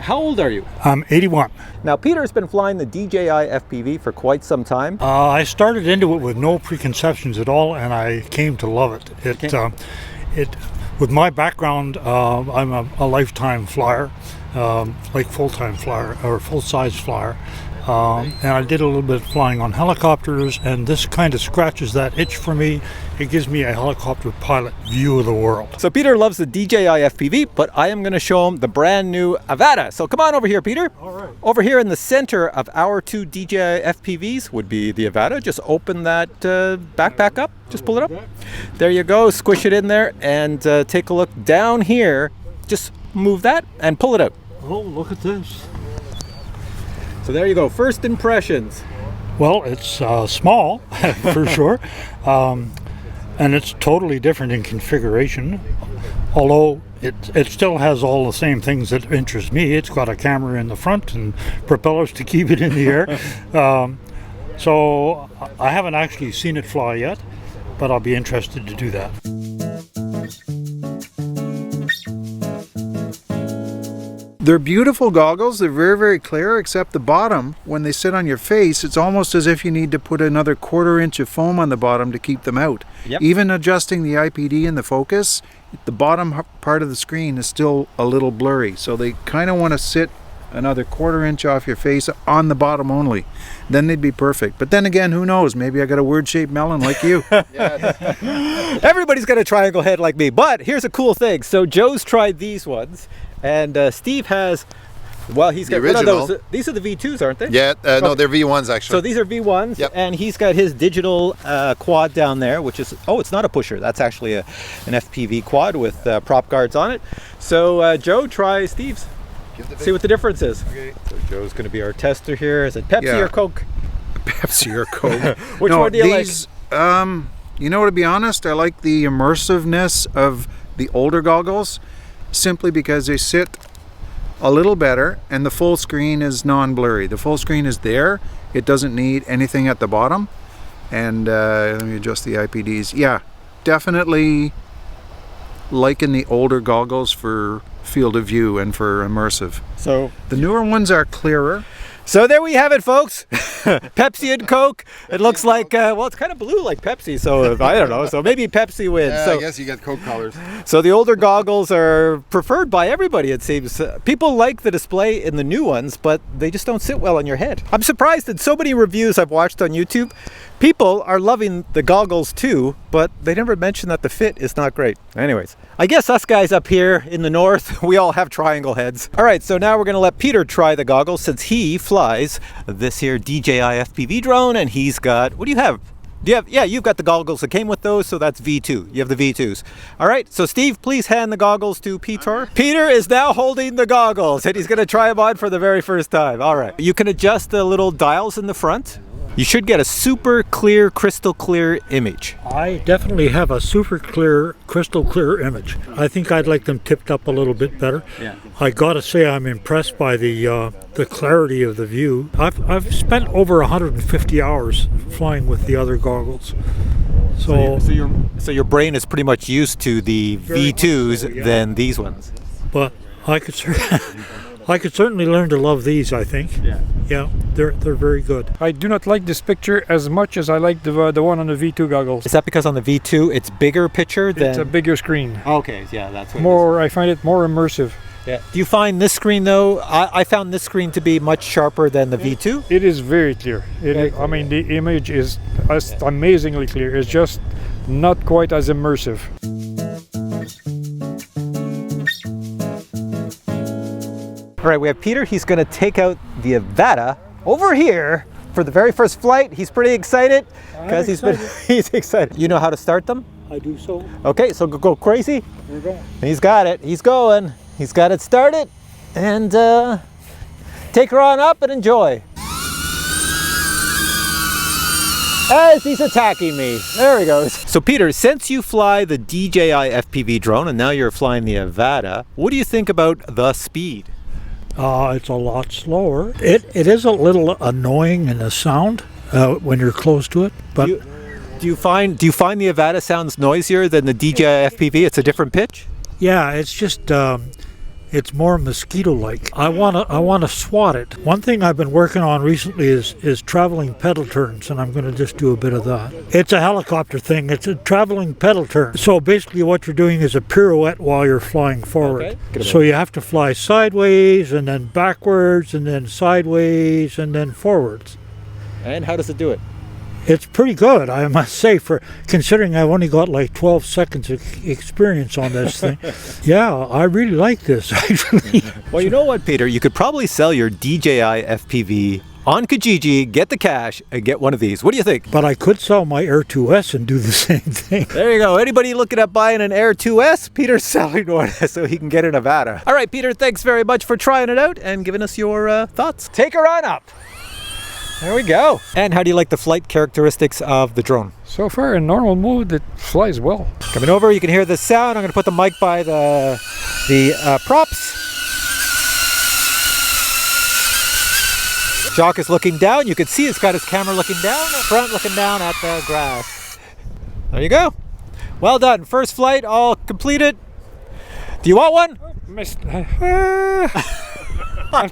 how old are you? I'm 81. Now, Peter's been flying the DJI FPV for quite some time. I started into it with no preconceptions at all, and I came to love it. With my background, I'm a lifetime flyer, like full-time flyer or full-size flyer. And I did a little bit of flying on helicopters, and this kind of scratches that itch for me. It gives me a helicopter pilot view of the world. So Peter loves the DJI FPV, but I am going to show him the brand new AVATA. So come on over here, Peter. All right. Over here in the center of our two DJI FPVs would be the AVATA. Just open that backpack up. Just pull it up. There you go. Squish it in there and take a look down here. Just move that and pull it out. Oh, look at this. So there you go, first impressions. Well, it's small, for sure, and it's totally different in configuration, although it still has all the same things that interest me. It's got a camera in the front and propellers to keep it in the air. So I haven't actually seen it fly yet, but I'll be interested to do that. They're beautiful goggles. They're very, very clear, except the bottom, when they sit on your face, it's almost as if you need to put another 1/4 inch of foam on the bottom to keep them out. Yep. Even adjusting the IPD and the focus, the bottom part of the screen is still a little blurry. So they kind of want to sit another 1/4 inch off your face on the bottom only. Then they'd be perfect. But then again, who knows? Maybe I got a word-shaped melon like you. Everybody's got a triangle head like me, but here's a cool thing. So Joe's tried these ones, and Steve has, well, he's got one of those. These are the V2s, aren't they? Yeah, no, they're V1s actually. So these are V1s, Yep. and he's got his digital quad down there, which is, oh, it's not a pusher. That's actually an FPV quad with prop guards on it. So Joe, try Steve's. See what the difference is. Okay. So Joe's going to be our tester here. Is it Pepsi or Coke? Pepsi or Coke. Which one do you like? You know, to be honest, I like the immersiveness of the older goggles, simply because they sit a little better and the full screen is non-blurry. The full screen is there. It doesn't need anything at the bottom. And let me adjust the IPDs. Yeah, definitely liking the older goggles for field of view and for immersive. So the newer ones are clearer. So there we have it, folks. Pepsi and Coke. It looks like, well, it's kind of blue like Pepsi, so I don't know. So maybe Pepsi wins. Yeah, so, I guess you got Coke colors. So the older goggles are preferred by everybody, it seems. People like the display in the new ones, but they just don't sit well on your head. I'm surprised that so many reviews I've watched on YouTube, people are loving the goggles too, but they never mention that the fit is not great. Anyways, I guess us guys up here in the north, we all have triangle heads. All right, so now we're gonna let Peter try the goggles since he flies this here DJI FPV drone, and he's got, what do you have? Yeah, you've got the goggles that came with those, so that's V2. You have the V2s. All right, so Steve, please hand the goggles to Peter. Peter is now holding the goggles, and he's gonna try them on for the very first time. All right, you can adjust the little dials in the front. You should get a super clear, crystal clear image. I definitely have a super clear, crystal clear image. I think I'd like them tipped up a little bit better. Yeah. I gotta say I'm impressed by the clarity of the view. I've spent over 150 hours flying with the other goggles. So your brain is pretty much used to the V2s than these ones. But I could certainly learn to love these, I think. Yeah, they're very good. I do not like this picture as much as I like the one on the V2 goggles. Is that because on the V2 it's bigger picture than? It's a bigger screen. Okay, yeah, that's what More, I find it more immersive. Yeah. Do you find this screen though? I found this screen to be much sharper than the V2. It is very clear. I mean, the image is amazingly clear. It's just not quite as immersive. All right, we have Peter. He's going to take out the AVATA over here for the very first flight. He's pretty excited because he's excited. You know how to start them? I do so. Okay, so go crazy. We're going. He's got it. He's going. He's got it started. And take her on up and enjoy. As he's attacking me. There he goes. So Peter, since you fly the DJI FPV drone and now you're flying the AVATA, what do you think about the speed? It's a lot slower. It is a little annoying in the sound when you're close to it. But do you find the AVATA sounds noisier than the DJI FPV? It's a different pitch. Yeah, it's just It's more mosquito-like. I wanna swat it. One thing I've been working on recently is traveling pedal turns, and I'm going to just do a bit of that. It's a helicopter thing. It's a traveling pedal turn. So basically, what you're doing is a pirouette while you're flying forward. Okay. So you have to fly sideways, and then backwards, and then sideways, and then forwards. And how does it do it? It's pretty good, I must say, for considering I've only got like 12 seconds of experience on this thing. Yeah, I really like this, actually. Well, you know what, Peter? You could probably sell your DJI FPV on Kijiji, get the cash, and get one of these. What do you think? But I could sell my Air 2S and do the same thing. There you go. Anybody looking at buying an Air 2S? Peter's selling one so he can get an AVATA. All right, Peter, thanks very much for trying it out and giving us your thoughts. Take her on up. There we go. And how do you like the flight characteristics of the drone? So far in normal mode, it flies well. Coming over, you can hear the sound. I'm going to put the mic by the props. Jock is looking down. You can see it's got his camera looking down, front looking down at the grass. There you go. Well done. First flight all completed. Do you want one? Missed. I'm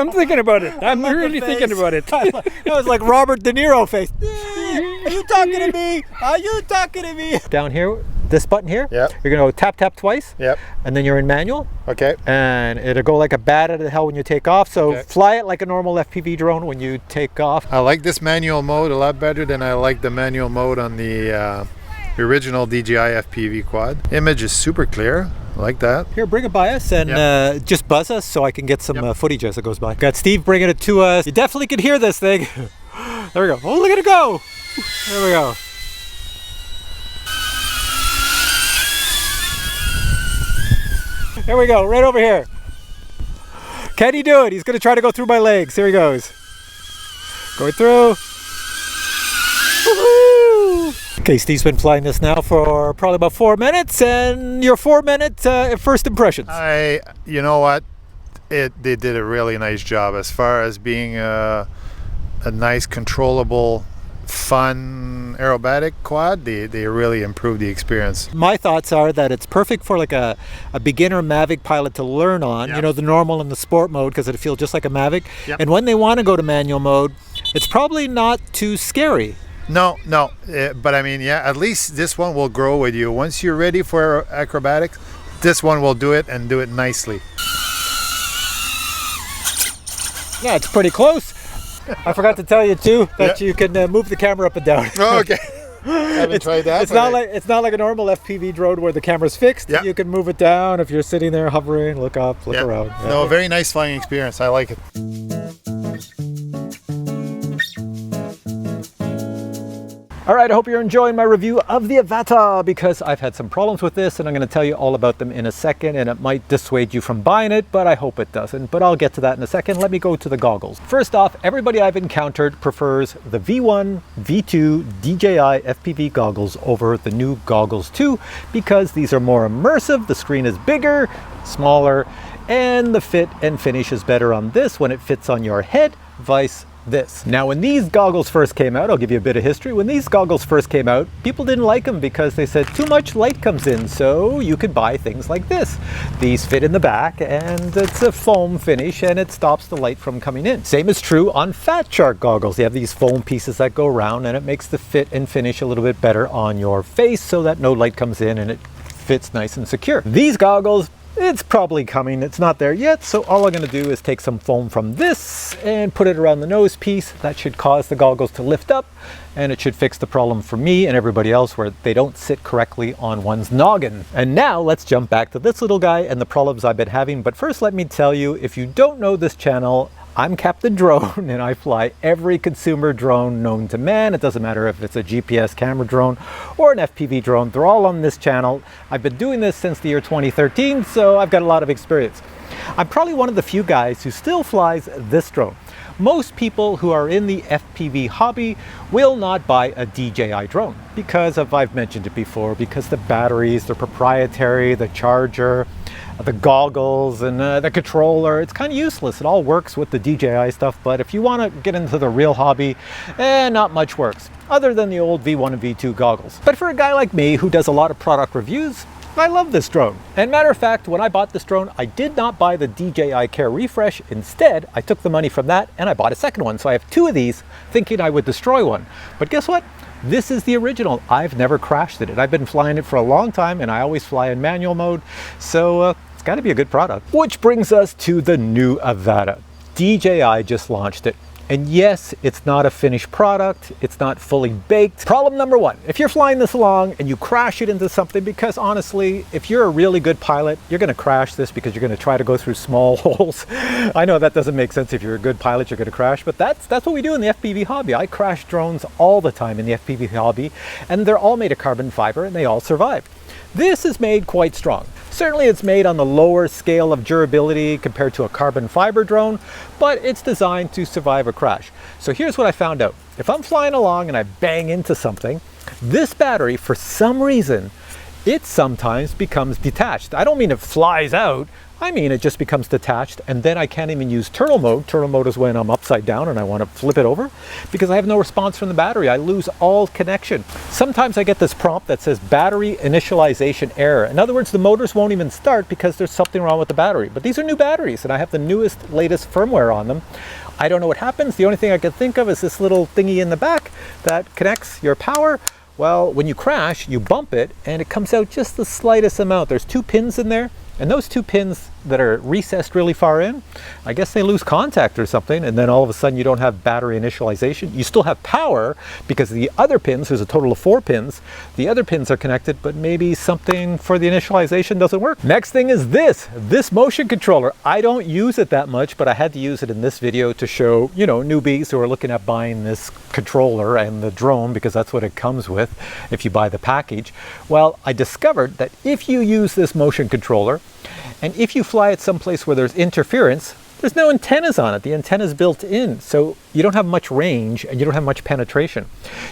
thinking about it. I'm really thinking about it. That was like Robert De Niro face. Are you talking to me? Are you talking to me? Down here, this button here. Yep. You're gonna go tap twice. Yep. And then you're in manual. Okay. And it'll go like a bat out of hell when you take off. So Okay. fly it like a normal FPV drone when you take off. I like this manual mode a lot better than I like the manual mode on the original DJI FPV quad. Image is super clear. I like that. Here, bring it by us and just buzz us so I can get some footage as it goes by. Got Steve bringing it to us. You definitely can hear this thing. There we go. Oh, look at it go. There we go. There we go, right over here. Can he do it? He's going to try to go through my legs. Here he goes. Going through. Woo-hoo! Okay, Steve's been flying this now for probably about 4 minutes, and your 4-minute first impressions. You know what? They did a really nice job as far as being a nice, controllable, fun aerobatic quad. They really improved the experience. My thoughts are that it's perfect for like a beginner Mavic pilot to learn on, Yep. you know, the normal and the sport mode, because it feels just like a Mavic. Yep. And when they want to go to manual mode, it's probably not too scary. No, but I mean, yeah, at least this one will grow with you. Once you're ready for acrobatics, this one will do it and do it nicely. Yeah, it's pretty close. I forgot to tell you too that you can move the camera up and down. Oh, okay. Haven't tried that. It's not like a normal FPV drone where the camera's fixed. Yeah. You can move it down if you're sitting there hovering, look up, look Yeah. around. Yeah. No, very nice flying experience. I like it. All right, I hope you're enjoying my review of the AVATA, because I've had some problems with this and I'm going to tell you all about them in a second, and it might dissuade you from buying it, but I hope it doesn't. But I'll get to that in a second. Let me go to the goggles. First off, everybody I've encountered prefers the V1, V2 DJI FPV goggles over the new Goggles 2 because these are more immersive, the screen is bigger, smaller, and the fit and finish is better on this when it fits on your head, vice this. Now, when these goggles first came out, I'll give you a bit of history. When these goggles first came out, people didn't like them because they said too much light comes in, so you could buy things like this. These fit in the back and it's a foam finish and it stops the light from coming in. Same is true on Fat Shark goggles. They have these foam pieces that go around and it makes the fit and finish a little bit better on your face so that no light comes in and it fits nice and secure. These goggles, it's probably coming. It's not there yet, so all I'm going to do is take some foam from this and put it around the nose piece. That should cause the goggles to lift up, and it should fix the problem for me and everybody else where they don't sit correctly on one's noggin. And now let's jump back to this little guy and the problems I've been having. But first, let me tell you, if you don't know this channel, I'm Captain Drone and I fly every consumer drone known to man. It doesn't matter if it's a GPS camera drone or an FPV drone, they're all on this channel. I've been doing this since the year 2013, so I've got a lot of experience. I'm probably one of the few guys who still flies this drone. Most people who are in the FPV hobby will not buy a DJI drone because of, I've mentioned it before, because the batteries, they're proprietary, the charger, the goggles and the controller, it's kind of useless. It all works with the DJI stuff, but if you want to get into the real hobby, not much works other than the old V1 and V2 goggles. But for a guy like me who does a lot of product reviews, I love this drone. And matter of fact, when I bought this drone, I did not buy the DJI Care Refresh. Instead, I took the money from that and I bought a second one. So I have two of these, thinking I would destroy one. But guess what? This is the original. I've never crashed it. I've been flying it for a long time and I always fly in manual mode. So it's got to be a good product. Which brings us to the new AVATA. DJI just launched it. And yes, it's not a finished product. It's not fully baked. Problem number one, if you're flying this along and you crash it into something, because honestly, if you're a really good pilot, you're going to crash this because you're going to try to go through small holes. I know that doesn't make sense. If you're a good pilot, you're going to crash, but that's what we do in the FPV hobby. I crash drones all the time in the FPV hobby, and they're all made of carbon fiber and they all survive. This is made quite strong. Certainly it's made on the lower scale of durability compared to a carbon fiber drone, but it's designed to survive a crash. So here's what I found out. If I'm flying along and I bang into something, this battery, for some reason, it sometimes becomes detached. I don't mean it flies out. I mean, it just becomes detached, and then I can't even use turtle mode. Turtle mode is when I'm upside down and I want to flip it over because I have no response from the battery. I lose all connection. Sometimes I get this prompt that says battery initialization error. In other words, the motors won't even start because there's something wrong with the battery. But these are new batteries and I have the newest, latest firmware on them. I don't know what happens. The only thing I can think of is this little thingy in the back that connects your power. Well, when you crash, you bump it and it comes out just the slightest amount. There's two pins in there. And those two pins that are recessed really far in, I guess they lose contact or something, and then all of a sudden you don't have battery initialization. You still have power because the other pins, there's a total of 4 pins, the other pins are connected, but maybe something for the initialization doesn't work. Next thing is this motion controller. I don't use it that much, but I had to use it in this video to show, you know, newbies who are looking at buying this controller and the drone, because that's what it comes with if you buy the package. Well, I discovered that if you use this motion controller, and if you fly it someplace where there's interference, there's no antennas on it. The antenna's built in, so you don't have much range and you don't have much penetration.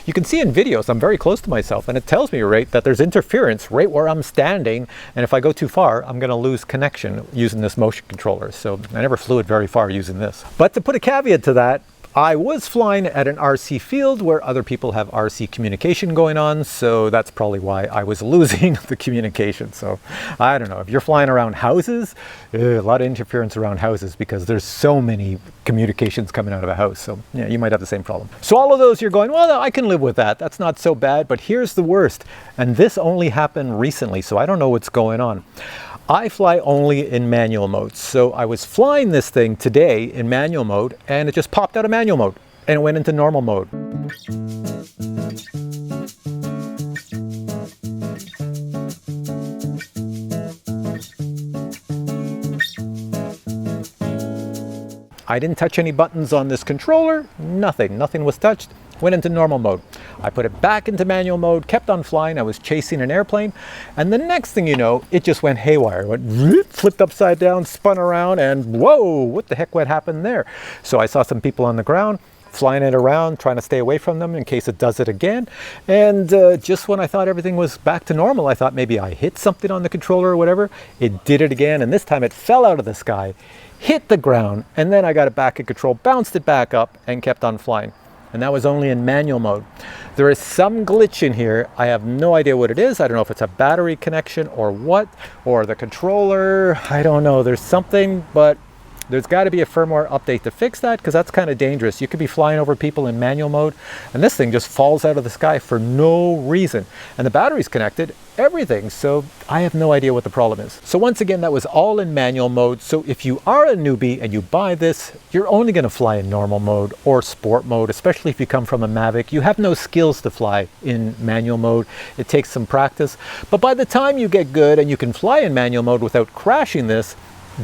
You can see in videos, I'm very close to myself, and it tells me right that there's interference right where I'm standing, and if I go too far, I'm gonna lose connection using this motion controller. So I never flew it very far using this. But to put a caveat to that, I was flying at an RC field where other people have RC communication going on, so that's probably why I was losing the communication. So I don't know, if you're flying around houses, a lot of interference around houses because there's so many communications coming out of a house. So yeah, you might have the same problem. So all of those you're going, well, I can live with that. That's not so bad, but here's the worst. And this only happened recently, so I don't know what's going on. I fly only in manual mode. So I was flying this thing today in manual mode and it just popped out of manual mode and it went into normal mode. I didn't touch any buttons on this controller, nothing was touched. Went into normal mode. I put it back into manual mode, kept on flying. I was chasing an airplane, and the next thing you know, it just went haywire. It went flipped upside down, spun around, and whoa, what the heck, what happened there? So I saw some people on the ground, flying it around, trying to stay away from them in case it does it again. And just when I thought everything was back to normal, I thought maybe I hit something on the controller or whatever. It did it again, and this time it fell out of the sky, hit the ground, and then I got it back in control, bounced it back up, and kept on flying. And that was only in manual mode. There is some glitch in here. I have no idea what it is. I don't know if it's a battery connection or what, or the controller. I don't know. There's something, but there's got to be a firmware update to fix that, because that's kind of dangerous. You could be flying over people in manual mode and this thing just falls out of the sky for no reason. And the battery's connected, everything. So I have no idea what the problem is. So once again, that was all in manual mode. So if you are a newbie and you buy this, you're only going to fly in normal mode or sport mode, especially if you come from a Mavic. You have no skills to fly in manual mode. It takes some practice. But by the time you get good and you can fly in manual mode without crashing this,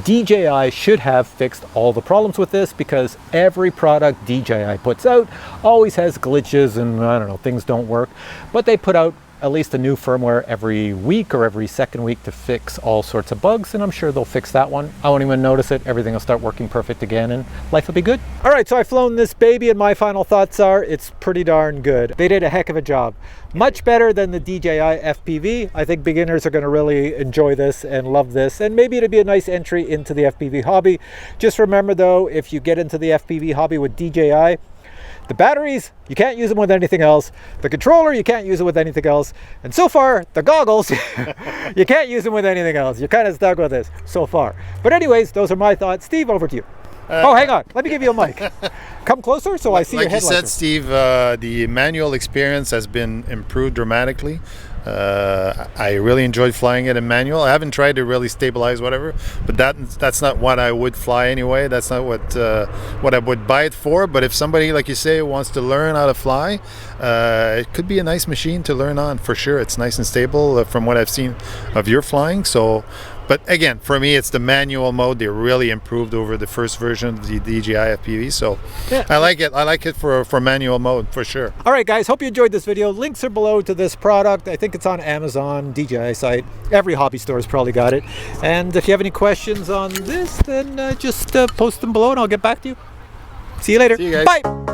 DJI should have fixed all the problems with this, because every product DJI puts out always has glitches and I don't know, things don't work. But they put out at least a new firmware every week or every second week to fix all sorts of bugs, and I'm sure they'll fix that one. I won't even notice it. Everything will start working perfect again and life will be good. All right, so I've flown this baby and my final thoughts are it's pretty darn good. They did a heck of a job. Much better than the DJI FPV. I think beginners are going to really enjoy this and love this, and maybe it'll be a nice entry into the FPV hobby. Just remember though, if you get into the FPV hobby with DJI, The batteries, you can't use them with anything else. The controller, you can't use it with anything else. And so far, the goggles, you can't use them with anything else. You're kind of stuck with this so far. But anyways, those are my thoughts. Steve, over to you. Oh, hang on. Let me give you a mic. Come closer so I see your Like you headlights. said, Steve, the manual experience has been improved dramatically. I really enjoyed flying it in manual. I haven't tried to really stabilize whatever, but that's not what I would fly anyway. That's not what I would buy it for. But if somebody, like you say, wants to learn how to fly, it could be a nice machine to learn on for sure. It's nice and stable from what I've seen of your flying. So. But again, for me, it's the manual mode. They really improved over the first version of the DJI FPV. So Yeah. I like it. I like it for manual mode for sure. All right, guys, hope you enjoyed this video. Links are below to this product. I think it's on Amazon, DJI site. Every hobby store has probably got it. And if you have any questions on this, then just post them below and I'll get back to you. See you later. See you guys. Bye.